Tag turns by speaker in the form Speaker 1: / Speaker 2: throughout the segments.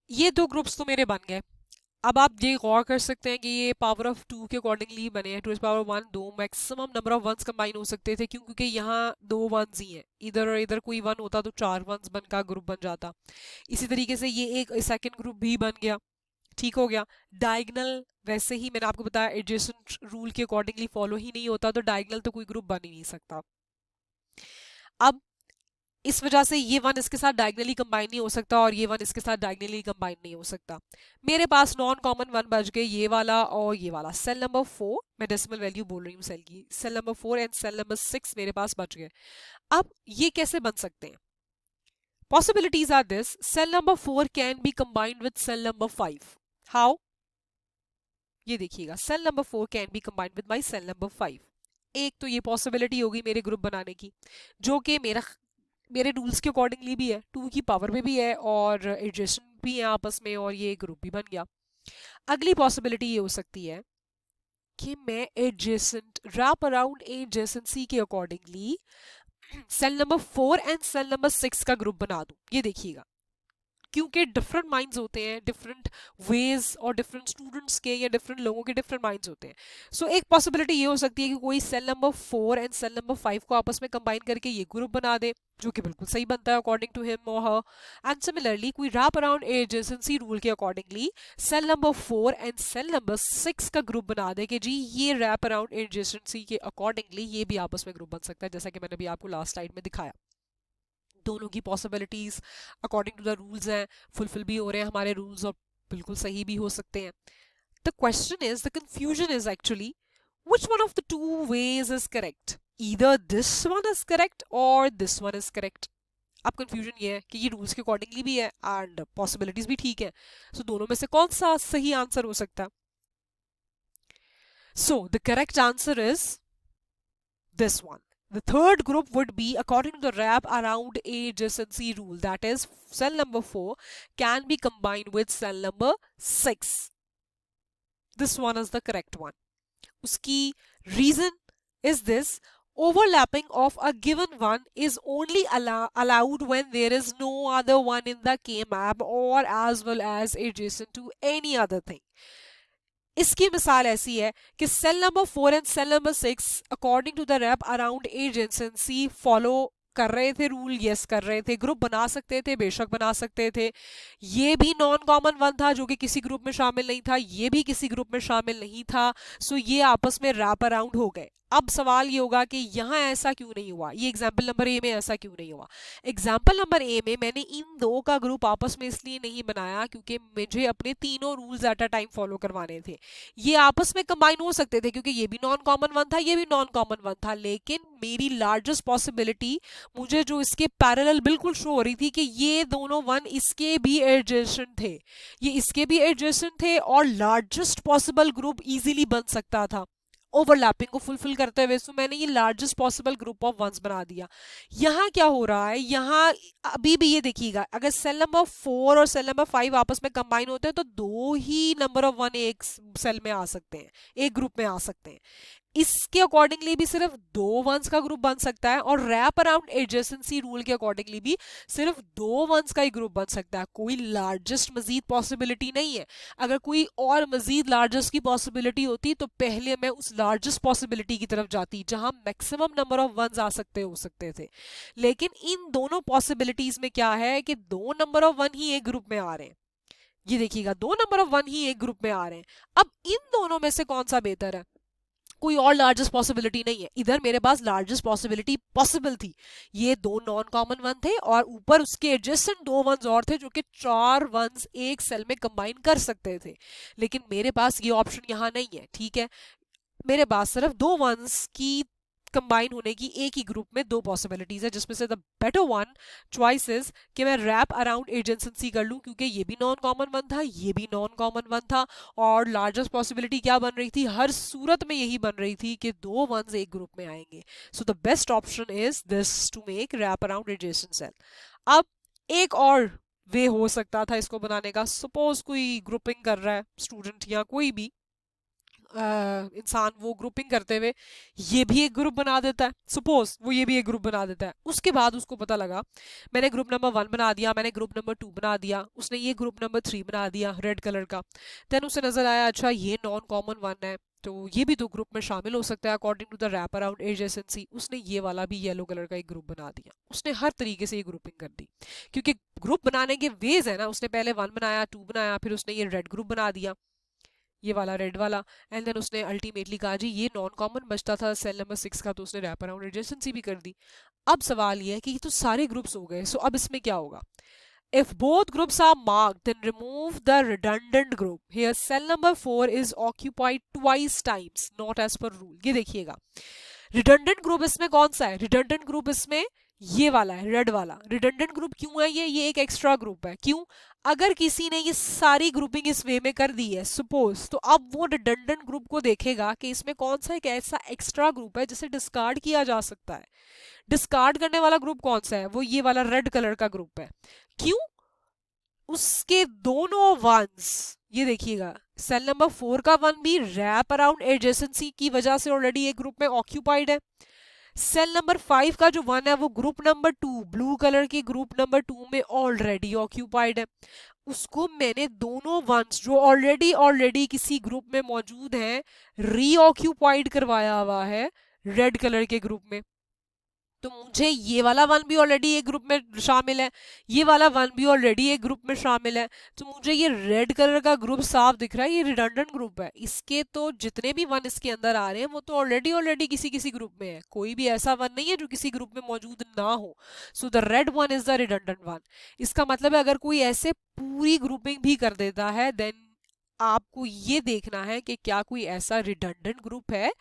Speaker 1: ये दो ग्रुप्स तो मेरे बन गए। अब आप ये गौर कर सकते हैं कि ये पावर ऑफ टू के अकॉर्डिंगली बने हैं, टू इज पावर वन, दो maximum number of ones combine हो सकते थे, क्यों? क्योंकि यहाँ दो वंस ही हैं, इधर और इधर कोई वन होता तो चार वंस बन का ग्रुप बन जाता। इसी तरीके से ये एक सेकंड ग्रुप भी बन गया, ठीक हो गया। डायगनल वैसे ही मैंने आपको बताया एडजेसेंट रूल के अकॉर्डिंगली फॉलो ही नहीं होता, तो डायगनल तो कोई ग्रुप बन ही नहीं सकता। अब इस वजह से ये वन इसके साथ डायगनली कंबाइन नहीं हो सकता और ये वन इसके साथ डायगनली कंबाइन नहीं हो सकता। मेरे पास नॉन कॉमन वन बच गए, ये वाला और ये वाला। सेल नंबर 4, मैं डेसिमल वैल्यू बोल रही हूँ सेल की, cell number 4 and cell number 6 मेरे पास बच गए। अब ये कैसे बन सकते हैं? Possibilities are this, cell number 4 can be combined with cell number 5। How? ये देखिएगा, cell number 4 can be combined with my cell number 5। एक तो ये पॉसिबिलिटी होगी मेरे ग्रुप बनाने की, जो कि मेरे रूल्स के अकॉर्डिंगली भी है, टू की पावर में भी है और एडजेसेंट भी है आपस में, और ये ग्रुप भी बन गया। अगली पॉसिबिलिटी ये हो सकती है कि मैं एडजेसेंट रैप अराउंड एडजेसेंसी के accordingly cell number 4 and cell number 6 का ग्रुप बना दूं। ये देखिएगा, क्योंकि डिफरेंट माइंड्स होते हैं, डिफरेंट वेज, और डिफरेंट स्टूडेंट्स के या डिफरेंट लोगों के डिफरेंट माइंड्स होते हैं। सो एक पॉसिबिलिटी ये हो सकती है कि कोई cell number 4 and cell number 5 को आपस में कंबाइन करके ये ग्रुप बना दे, जो कि बिल्कुल सही बनता है अकॉर्डिंग टू हिम और हर। एंड सिमिलरली कोई रैप अराउंड एडजेसेंसी रूल के accordingly cell number 4 and cell number 6 का ग्रुप बना दे कि जी ये रैप अराउंड एडजेसेंसी के अकॉर्डिंगली ये भी आपस में ग्रुप बन सकता है, जैसा कि मैंने अभी आपको लास्ट स्लाइड में दिखाया। दोनों की possibilities according to the rules हैं, फुलफिल भी हो रहे हैं हमारे रूल्स, और बिल्कुल सही भी हो सकते हैं। The question is, the confusion is actually which one of the two ways is correct, either this one is correct or this one is correct। अब कंफ्यूजन ये है कि ये रूल्स के अकॉर्डिंगली भी है एंड पॉसिबिलिटीज भी ठीक है, सो दोनों में से कौन सा सही आंसर हो सकता है? So the correct answer is this one. The third group would be according to the wrap around adjacency rule, that is cell number 4 can be combined with cell number 6. This one is the correct one. Uski reason is this: overlapping of a given one is only allowed when there is no other one in the K-map or as well as adjacent to any other thing. इसकी मिसाल ऐसी है कि cell number 4 and cell number 6 according to the wrap around adjacency follow कर रहे थे rule, yes कर रहे थे, ग्रुप बना सकते थे, बेशक बना सकते थे। ये भी नॉन कॉमन वन था जो कि किसी ग्रुप में शामिल नहीं था, ये भी किसी ग्रुप में शामिल नहीं था, सो ये आपस में रैप अराउंड हो गए। अब सवाल ये होगा कि यहाँ ऐसा क्यों नहीं हुआ, ये एग्जाम्पल नंबर ए में ऐसा क्यों नहीं हुआ? एग्जाम्पल नंबर ए में मैंने इन दो का ग्रुप आपस में इसलिए नहीं बनाया क्योंकि मुझे अपने तीनों rules at a time follow करवाने थे। ये आपस में कंबाइन हो सकते थे क्योंकि ये भी नॉन कॉमन वन था, ये भी नॉन कॉमन वन था, लेकिन मेरी लार्जेस्ट पॉसिबिलिटी मुझे जो इसके पैरेलल बिल्कुल शो हो रही थी कि ये दोनों वन इसके भी एडजेसेंट थे, ये इसके भी एडजेसेंट थे, और लार्जेस्ट पॉसिबल ग्रुप इजीली बन सकता था ओवरलैपिंग को फुलफिल करते हुए। सो मैंने ये largest possible group of ones बना दिया। यहाँ क्या हो रहा है, यहाँ अभी भी ये देखिएगा, अगर सेल नंबर 4 और सेल नंबर 5 आपस में कंबाइन होते हैं तो दो ही नंबर ऑफ वन एक सेल में आ सकते हैं, एक ग्रुप में आ सकते हैं। इसके अकॉर्डिंगली भी सिर्फ दो वंस का ग्रुप बन सकता है, और रैप अराउंड एडजेसेंसी रूल के अकॉर्डिंगली भी सिर्फ दो वंस का ही ग्रुप बन सकता है, कोई लार्जेस्ट मजीद पॉसिबिलिटी नहीं है। अगर कोई और मजीद लार्जेस्ट की पॉसिबिलिटी होती तो पहले मैं उस लार्जेस्ट पॉसिबिलिटी की तरफ जाती जहां मैक्सिमम नंबर ऑफ वंस आ सकते हो सकते थे। लेकिन इन दोनों पॉसिबिलिटीज में क्या है कि दो नंबर ऑफ वन ही एक ग्रुप में आ रहे हैं। ये देखिएगा, दो नंबर ऑफ वन ही एक ग्रुप में आ रहे हैं। अब इन दोनों में से कौन सा बेहतर है? कोई और लार्जेस्ट पॉसिबिलिटी नहीं है। इधर मेरे पास लार्जेस्ट पॉसिबिलिटी पॉसिबल थी, ये दो नॉन कॉमन वन थे और ऊपर उसके एडजेसेंट दो वंस और थे जो कि चार वंस एक सेल में कंबाइन कर सकते थे। लेकिन मेरे पास ये ऑप्शन यहाँ नहीं है, ठीक है। मेरे पास सिर्फ दो वंस की कंबाइन होने की एक ही ग्रुप में दो पॉसिबिलिटीज है, जिसमें से the better one choice is कि मैं रैप अराउंड एजेंसी कर लूं, क्योंकि ये भी नॉन कॉमन वन था, ये भी नॉन कॉमन वन था, और लार्जेस्ट पॉसिबिलिटी क्या बन रही थी, हर सूरत में यही बन रही थी कि दो वंस एक ग्रुप में आएंगे। So the best option is this to make wrap around adjacent cell. अब एक और वे हो सकता था इसको बनाने का, सपोज कोई ग्रुपिंग कर रहा है स्टूडेंट या कोई भी इंसान वो ग्रुपिंग करते हुए ये भी एक ग्रुप बना देता है, सपोज वो ये भी एक ग्रुप बना देता है, उसके बाद उसको पता लगा मैंने ग्रुप नंबर 1 बना दिया, मैंने ग्रुप नंबर 2 बना दिया, उसने ये ग्रुप नंबर 3 बना दिया रेड कलर का, देन उसे नजर आया अच्छा ये नॉन कॉमन वन है तो ये भी तो ग्रुप में शामिल हो सकता है according to the wrap around adjacency, उसने ये वाला भी येलो कलर का एक ग्रुप बना दिया, उसने हर तरीके से ये ग्रुपिंग कर दी, क्योंकि ग्रुप बनाने के वेज है ना, उसने पहले 1 बनाया 2 बनाया, फिर उसने ये रेड ग्रुप बना दिया, ये वाला रेड वाला, एंड देन उसने अल्टीमेटली कहा जी ये नॉन कॉमन बचता था सेल नंबर 6 का, तो उसने रैप अराउंड एडजेसेंसी भी कर दी। अब सवाल ये है कि ये तो सारे ग्रुप्स हो गए, सो अब इसमें क्या होगा, if both groups are marked, then remove the redundant group. Here cell number 4 is occupied twice times, not as per rule. ये देखिएगा redundant group इसमें कौन सा है, redundant group इसमें ये वाला है, रेड वाला। redundant group क्यों है ये एक एक्स्ट्रा ग्रुप है, क्यों, अगर किसी ने ये सारी ग्रुपिंग इस वे में कर दी है सपोज, तो अब वो redundant ग्रुप को देखेगा कि इसमें कौन सा एक ऐसा एक्स्ट्रा ग्रुप है जिसे डिस्कार्ड किया जा सकता है। डिस्कार्ड करने वाला ग्रुप कौन सा है, वो ये वाला रेड कलर का ग्रुप है, क्यों, उसके दोनों वंस, ये देखिएगा सेल नंबर 4 का वन भी रैप अराउंड एडजेसेंसी की वजह से ऑलरेडी एक ग्रुप में ऑक्यूपाइड है, सेल नंबर 5 का जो वन है वो ग्रुप नंबर 2 ब्लू कलर की ग्रुप नंबर 2 में ऑलरेडी ऑक्यूपाइड है, उसको मैंने दोनों वंस जो ऑलरेडी किसी ग्रुप में मौजूद हैं रीऑक्यूपाइड करवाया हुआ है रेड कलर के ग्रुप में, तो मुझे ये वाला वन भी ऑलरेडी एक ग्रुप में शामिल है, ये वाला वन भी ऑलरेडी एक ग्रुप में शामिल है, तो मुझे ये रेड कलर का ग्रुप साफ दिख रहा है, ये रिडंडेंट ग्रुप है, इसके तो जितने भी वन इसके अंदर आ रहे हैं वो तो ऑलरेडी किसी ग्रुप में है, कोई भी ऐसा वन नहीं है जो किसी ग्रुप में मौजूद ना हो, so the red one is the redundant one. इसका मतलब है अगर कोई ऐसे पूरी ग्रुपिंग भी कर देता है देन आपको ये देखना है कि क्या कोई ऐसा रिडंडेंट ग्रुप है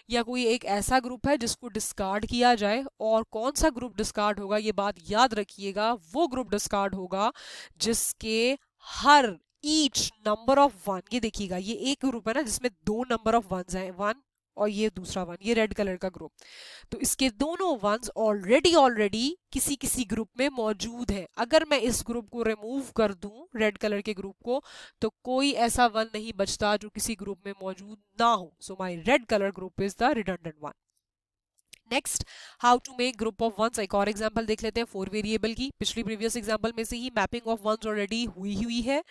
Speaker 1: या कोई एक ऐसा ग्रुप है जिसको डिस्कार्ड किया जाए, और कौन सा ग्रुप डिस्कार्ड होगा ये बात याद रखिएगा, वो ग्रुप डिस्कार्ड होगा जिसके हर ईच नंबर ऑफ वन, ये देखिएगा ये एक ग्रुप है ना जिसमें 2 नंबर ऑफ वंस हैं, वन और ये दूसरा वन, ये रेड कलर का ग्रुप, तो इसके दोनों वंस ऑलरेडी किसी ग्रुप में मौजूद है, अगर मैं इस ग्रुप को रिमूव कर दूं रेड कलर के ग्रुप को तो कोई ऐसा वन नहीं बचता जो किसी ग्रुप में मौजूद ना हो, so my red colour group is the redundant one. Next, how to make group of ones, एक और एग्जांपल देख लेते हैं 4 वेरिएबल की, पिछली प्रीवियस एग्जांपल में से ही मैपिंग ऑफ वंस ऑलरेडी हुई है।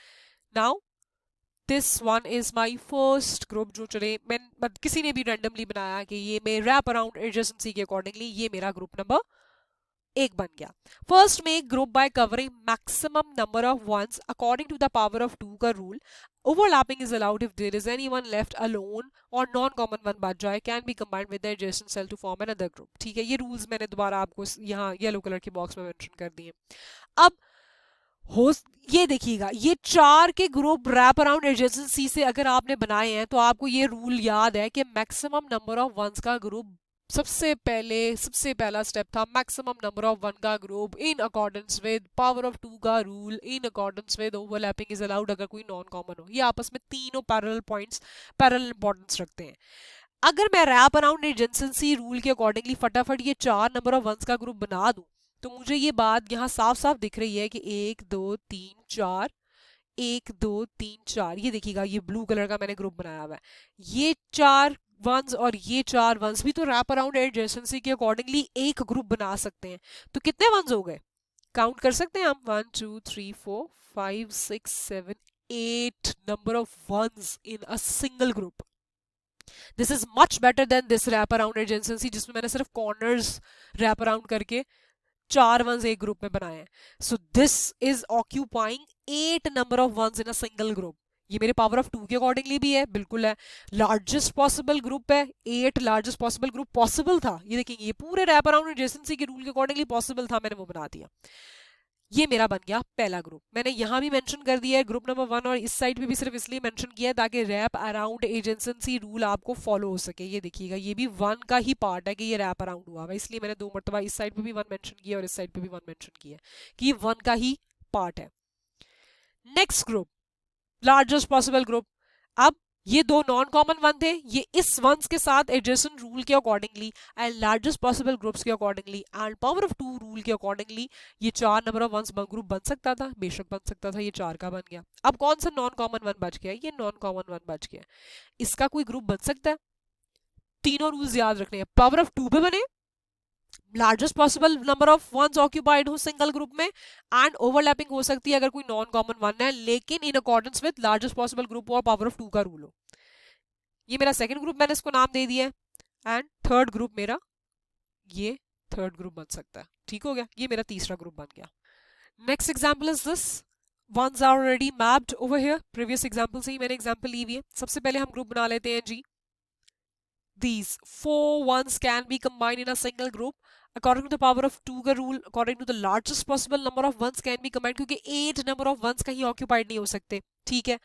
Speaker 1: Now this one is my first group, जो चले मैं किसी ने भी रैंडमली बनाया कि ये मैं रैप अराउंड एडजेसेंसी के अकॉर्डिंगली ये मेरा ग्रुप नंबर 1 बन गया। First make group by covering maximum number of ones according to the power of 2 का rule, overlapping is allowed if there is anyone left alone और नॉन कॉमन वन बच जाए can be combined with the adjacent cell to form another group. ठीक है, ये rules मैंने दोबारा आपको यहाँ येलो कलर के बॉक्स में मेंशन कर दिए। अब हो ये देखिएगा ये 4 के ग्रुप रैप अराउंड एडजेसेंसी से अगर आपने बनाए हैं तो आपको ये रूल याद है कि मैक्सिमम नंबर ऑफ वंस का ग्रुप सबसे पहला स्टेप था मैक्सिमम नंबर ऑफ वन का group in accordance with power of 2 का rule in accordance with overlapping is allowed अगर कोई नॉन कॉमन हो, ये आपस में तीनों पैरेलल पॉइंट्स पैरेलल इंपॉर्टेंस रखते हैं। अगर मैं रैप अराउंड एडजेसेंसी रूल के अकॉर्डिंगली फटाफट ये 4 नंबर ऑफ वंस का ग्रुप बना दूं तो मुझे ये बात यहाँ साफ साफ दिख रही है कि 1 2 3 4 1 2 3 4, ये देखिएगा ये ब्लू कलर का मैंने ग्रुप बनाया हुआ है, ये 4 वंस और ये 4 वंस भी तो रैप अराउंड एडजेसेंसी के अकॉर्डिंगली एक ग्रुप बना सकते हैं, तो कितने वंस हो गए काउंट कर सकते हैं हम 1 2 3 4 5 6 7 8 number of ones in a single group. This is much better than this wrap around adjacency जिसमें मैंने सिर्फ कॉर्नर्स रैप अराउंड करके 4 वंस एक ग्रुप में बनाए हैं। So this is occupying 8 number of ones in a single group, ये मेरे पावर ऑफ 2 के अकॉर्डिंगली भी है, बिल्कुल है, लार्जेस्ट पॉसिबल ग्रुप है, 8 लार्जेस्ट पॉसिबल ग्रुप पॉसिबल था, ये देखिए ये पूरे रैप अराउंड एडजेसेंसी के रूल के अकॉर्डिंगली पॉसिबल था, मैंने वो बना दिया, ये मेरा बन गया पहला ग्रुप। मैंने यहां भी मेंशन कर दिया है ग्रुप नंबर 1 और इस साइड पे भी सिर्फ इसलिए मेंशन किया है ताकि रैप अराउंड एडजेसेंसी रूल आपको फॉलो हो सके। ये देखिएगा ये भी 1 का ही पार्ट है कि ये रैप अराउंड हुआ है, इसलिए मैंने 2 मरतबा इस साइड पे भी 1 मेंशन किया और इस साइड पे भी 1 मेंशन किया कि ये 1 का ही पार्ट है। Next group largest possible group, अब ये दो नॉन कॉमन वन थे, ये इस वंस के साथ एडजेसेंट रूल के accordingly and largest possible groups के accordingly and power of two rule के अकॉर्डिंगली ये चार नंबर ऑफ वंस ग्रुप बन सकता था, बेशक बन सकता था, ये चार का बन गया। अब कौन सा नॉन कॉमन वन बच गया? ये नॉन कॉमन वन बच गया। इसका कोई ग्रुप बन सकता है? तीनों रूल्स याद रखने हैं, पावर ऑफ टू पे बने, largest possible number of ones occupied हो सिंगल ग्रुप में, एंड ओवरलैपिंग हो सकती है अगर कोई नॉन कॉमन वन है, लेकिन in accordance with largest possible group और पावर ऑफ टू का रूल हो। ये मेरा सेकंड ग्रुप, मैंने इसको नाम दे दिया है, एंड थर्ड ग्रुप मेरा ये थर्ड ग्रुप बन सकता है। ठीक हो गया, ये मेरा तीसरा ग्रुप बन गया। Next example is this, ones are already mapped over here, previous example से ही मैंने एग्जाम्पल ली हुई है। सबसे पहले हम ग्रुप बना लेते हैं जी, these four ones can be combined in a single group according to the power of 2 का rule, according to the largest possible number of ones can be combined, क्योंकि 8 number of ones कहीं occupied नहीं हो सकते, ठीक है।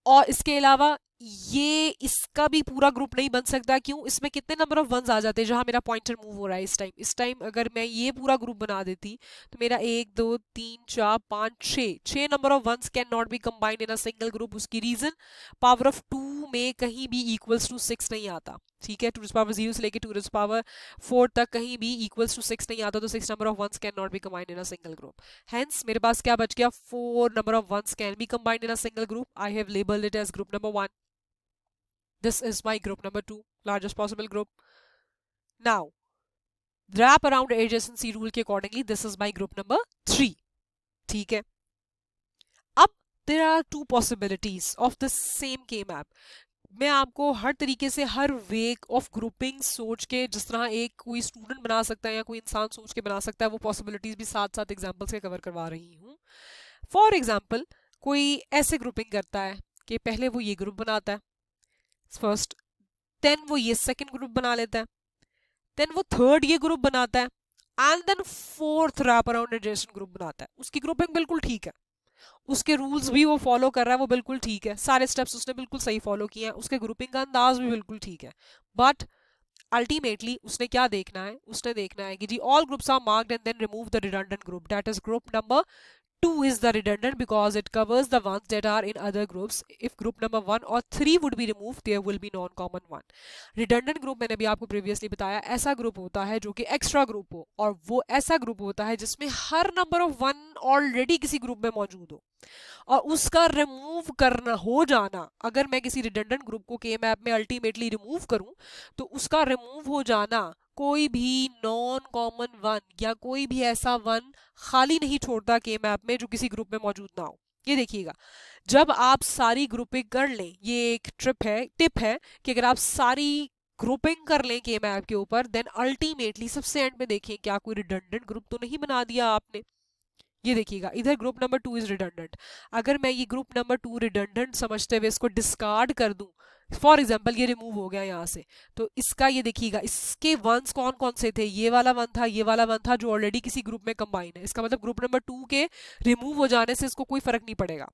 Speaker 1: और इसके अलावा ये इसका भी पूरा ग्रुप नहीं बन सकता, क्यों? इसमें कितने नंबर ऑफ वंस आ जाते हैं, जहां मेरा पॉइंटर मूव हो रहा है इस टाइम अगर मैं ये पूरा ग्रुप बना देती तो मेरा 1 2 3 4 5 6 number of ones can not be combined in a single group. उसकी रीजन, पावर ऑफ 2 में कहीं भी इक्वल्स टू 6 नहीं आता, ठीक है। 2 पावर 0 से लेके 2 पावर 4 तक कहीं भी इक्वल्स टू 6 नहीं आता, तो 6 number of ones can not be combined in a single group. Hence मेरे पास क्या बच गया? 4 number of ones can be combined in a single group. I have labelled it as group number 1. This is my group number 2, largest possible group. Now, wrap around adjacency rule के accordingly, this is my group number 3. ठीक है। अब there are two possibilities of the same K-map. मैं आपको हर तरीके से हर way of grouping सोच के, जिस तरह एक कोई स्टूडेंट बना सकता है या कोई इंसान सोच के बना सकता है, वो पॉसिबिलिटीज भी साथ साथ एग्जाम्पल से कवर करवा रही हूँ। फॉर एग्जाम्पल, कोई ऐसे ग्रुपिंग करता है कि पहले वो ये ग्रुप बनाता है फर्स्ट, देन वो ये सेकंड ग्रुप बना लेता है, देन वो थर्ड ये ग्रुप बनाता है, and then fourth wrap around adjacent group बनाता है। उसकी ग्रुपिंग बिल्कुल ठीक है, उसके रूल्स भी वो फॉलो कर रहा है, वो बिल्कुल ठीक है, सारे स्टेप्स उसने बिल्कुल सही फॉलो किए हैं, उसके ग्रुपिंग का अंदाज भी बिल्कुल ठीक है। बट अल्टीमेटली उसने क्या देखना है? उसने देखना है कि जी all groups are marked and then remove the redundant group, that is group number 2 is the redundant because it covers the ones that are in other groups. If group number 1 or 3 would be removed, there will be non-common one. Redundant group मैंने अभी आपको previously बताया, ऐसा group होता है जो कि extra group हो, और वो ऐसा ग्रुप होता है जिसमें हर नंबर ऑफ वन ऑलरेडी किसी ग्रुप में मौजूद हो, और उसका रिमूव करना हो जाना, अगर मैं किसी रिडंडेंट ग्रुप को के मैप में अल्टीमेटली रिमूव करूं, तो उसका रिमूव हो जाना कोई भी नॉन कॉमन वन या कोई भी ऐसा वन खाली नहीं छोड़ता के मैप में जो किसी ग्रुप में मौजूद ना हो। ये देखिएगा, जब आप सारी ग्रुपिंग कर लें, ये एक टिप है कि अगर आप सारी ग्रुपिंग कर लें के मैप के ऊपर, देन अल्टीमेटली सबसे एंड में देखें क्या कोई रिडंडेंट ग्रुप तो नहीं बना दिया आपने। ये देखिएगा, इधर ग्रुप नंबर 2 इज रिडंडेंट, अगर मैं ये ग्रुप नंबर 2 रिडंडेंट समझते हुए इसको डिस्कार्ड कर दूं, फॉर एग्जाम्पल ये रिमूव हो गया यहाँ से, तो इसका ये देखिएगा, इसके वंस कौन कौन से थे? ये वाला वन था, ये वाला वन था, जो ऑलरेडी किसी ग्रुप में कंबाइन है। इसका मतलब ग्रुप नंबर 2 के रिमूव हो जाने से इसको कोई फर्क नहीं पड़ेगा।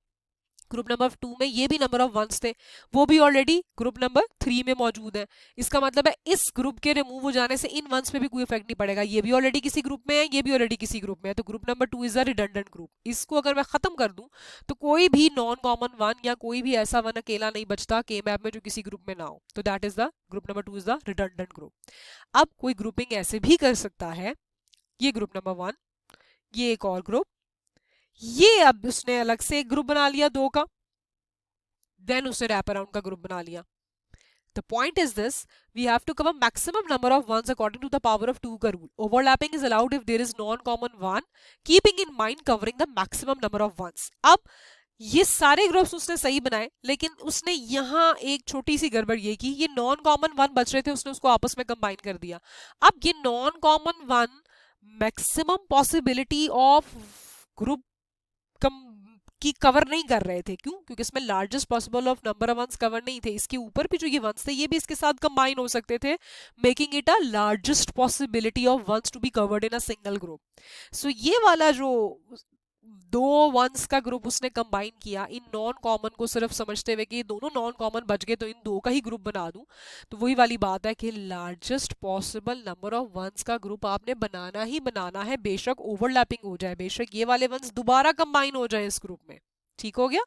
Speaker 1: ग्रुप नंबर 2 में ये भी नंबर ऑफ वंस थे, वो भी ऑलरेडी ग्रुप नंबर 3 में मौजूद है। इसका मतलब है इस ग्रुप के रिमूव हो जाने से इन वंस पे भी कोई इफेक्ट नहीं पड़ेगा, ये भी ऑलरेडी किसी ग्रुप में है, ये भी ऑलरेडी किसी ग्रुप में है, तो group number 2 is a redundant group. इसको अगर मैं खत्म कर दूं तो कोई भी नॉन कॉमन वन या कोई भी ऐसा वन अकेला नहीं बचता के मैप में जो किसी ग्रुप में ना हो, तो that is the group number 2 is the redundant group. अब कोई ग्रुपिंग ऐसे भी कर सकता है, ये ग्रुप नंबर 1, ये एक और ग्रुप, ये अब उसने अलग से एक ग्रुप बना लिया 2 का, देन उसने रैप अराउंड का ग्रुप बना लिया। The point is this, we have to cover maximum number of ones according to the power of 2 का rule. Overlapping is allowed if there is non-common one, keeping in mind covering the maximum number of ones. अब ये सारे groups उसने सही बनाए, लेकिन उसने यहाँ एक छोटी सी गड़बड़ ये की, ये नॉन कॉमन वन बच रहे थे, उसने उसको आपस में कंबाइन कर दिया। अब ये non common one maximum possibility of group की कवर नहीं कर रहे थे, क्यों? क्योंकि इसमें largest possible of number of ones cover नहीं थे, इसके ऊपर भी जो ये वंस थे ये भी इसके साथ कंबाइन हो सकते थे, making it a largest possibility of ones to be covered in a single group. So ये वाला जो 2 वंस का ग्रुप उसने कंबाइन किया इन नॉन कॉमन को सिर्फ समझते हुए कि ये दोनों नॉन कॉमन बच गए तो इन 2 का ही ग्रुप बना दूं, तो वही वाली बात है कि largest possible number of ones का ग्रुप आपने बनाना ही बनाना है, बेशक ओवरलैपिंग हो जाए, बेशक ये वाले वंस दोबारा कंबाइन हो जाए इस ग्रुप में, ठीक हो गया,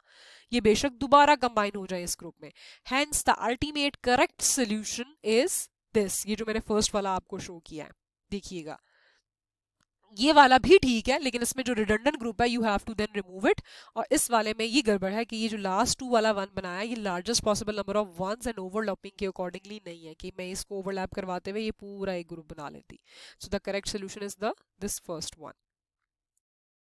Speaker 1: ये बेशक दोबारा कंबाइन हो जाए इस ग्रुप में। Hence the ultimate correct solution is this, ये जो मैंने फर्स्ट वाला आपको शो किया है, देखिएगा ये वाला भी ठीक है, लेकिन इसमें जो रिडंडेंट ग्रुप है you have to then remove it. और इस वाले में ये गड़बड़ है कि ये जो लास्ट टू वाला वन बनाया ये largest possible number of ones and overlapping के अकॉर्डिंगली नहीं है कि मैं इसको ओवरलैप करवाते हुए ये पूरा एक ग्रुप बना लेती। So the correct solution is the this first one.